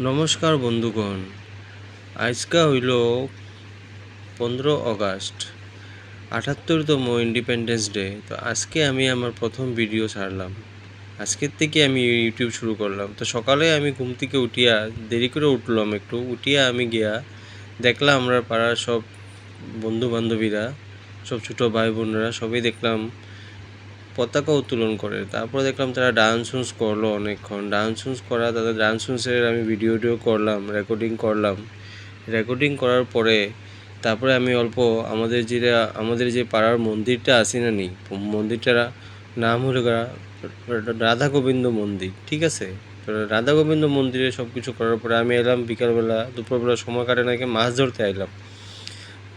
নমস্কার বন্ধুগণ, আজকা হইল 15 আগস্ট, 78তম ইন্ডিপেন্ডেন্স ডে। তো আজকে আমি আমার প্রথম ভিডিও ছাড়লাম। আজকের থেকে আমি ইউটিউব শুরু করলাম। তো সকালে আমি ঘুম থেকে উঠিয়া দেরি করে উঠলাম, একটু উঠিয়া আমি গিয়া দেখলাম আমরা পাড়ার সব বন্ধু বান্ধবীরা, সব ছোটো ভাই বোনেরা সবই দেখলাম পতাকা উত্তোলন করে। তারপর দেখলাম তারা ডান্স করলো অনেকক্ষণ। ডান্স করা, তাদের ডান্সের আমি ভিডিও করলাম, রেকর্ডিং করার পরে তারপরে আমি অল্প আমাদের যে পাড়ার মন্দিরটা আছে না নি, মন্দিরটার নাম হলো রাধা গোবিন্দ মন্দির, ঠিক আছে। তো রাধা গোবিন্দ মন্দিরে সব কিছু করার পরে আমি এলাম বিকালবেলা, দুপুরবেলা সময় কাটে নাকি মাছ ধরতে আইলাম।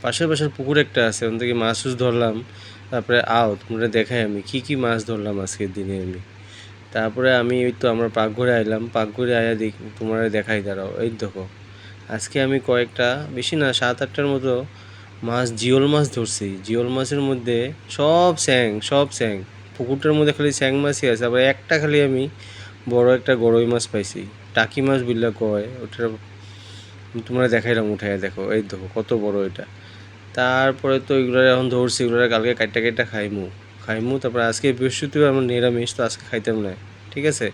পাশের পুকুর একটা আছে, ওখান থেকে মাছ ধরলাম। তারপরে তোমরা দেখাই আমি কি মাছ ধরলাম আজকের দিনে আমি। তারপরে আমি ওই তো আমরা পাকঘরে আইলাম, পাকঘরে আয়া তোমরা দেখাই, দাঁড়াও। এই দেখো, আজকে আমি কয়েকটা, বেশি না, 7-8টার মতো মাছ, জিওল মাছ ধরছি। জিওল মাছের মধ্যে সব স্যাং। পুকুরটার মধ্যে খালি স্যাং মাছই আছে। আবার একটা খালি আমি বড় একটা গরই মাছ পাইছি, টাকি মাছ বিল্লা কয় ওটা। তোমরা দেখাইলাম, উঠাইয়া দেখো, এই দেখো কত বড় এটা। তারপরে তো এগুলো এখন ধরছি, এগুলো কালকে কাইটা খাইমু। তারপরে আজকে বৃহস্পতিবার আমার নিরামিষ, তো আজকে খাইতাম না, ঠিক আছে।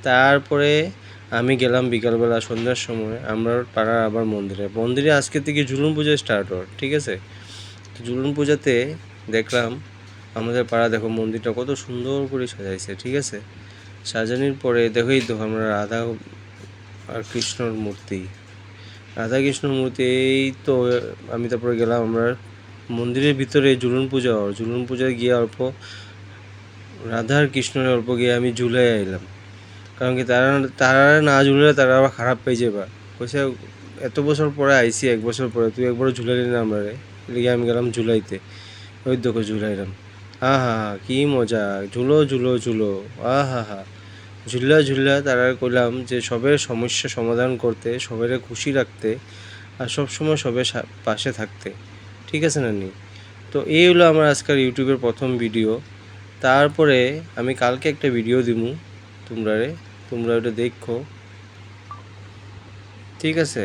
তারপরে আমি গেলাম বিকালবেলা, সন্ধ্যার সময় আমরা পাড়ার আবার মন্দিরে আজকে থেকে ঝুলন পূজা স্টার্ট হয়, ঠিক আছে। ঝুলন পূজাতে দেখলাম আমাদের পাড়া, দেখো মন্দিরটা কত সুন্দর করে সাজাইছে, ঠিক আছে। সাজানোর পরে দেখোই তো আমরা রাধা আর কৃষ্ণর মূর্তি, রাধাকৃষ্ণর মূর্তি। এই তো আমি তারপরে গেলাম আমরা মন্দিরের ভিতরে ঝুলন পূজায় গিয়ে অল্প রাধা আর কৃষ্ণের অল্প গিয়ে আমি ঝুলাই আইলাম। কারণ কি তারা তারা না ঝুলে তারা আবার খারাপ পেয়ে যাবা। কইছে এত বছর পরে আইসি, 1 বছর পরে তুই একবারও ঝুলাইলি না আমরা রে। লিগে আমি গেলাম ঝুলাইতে। ওই দেখো ঝুলাইলাম। কি মজা, ঝুলো। হা ঝুল্লা তারা কইলাম যে সবের সমস্যা সমাধান করতে, সবের খুশি রাখতে, আর সবসময় সবের পাশে থাকতে, ঠিক আছে না নি। তো এই হলো আমার আজকের ইউটিউবের প্রথম ভিডিও। তারপরে আমি কালকে একটা ভিডিও দিমু তোমরা ওটা দেখো, ঠিক আছে।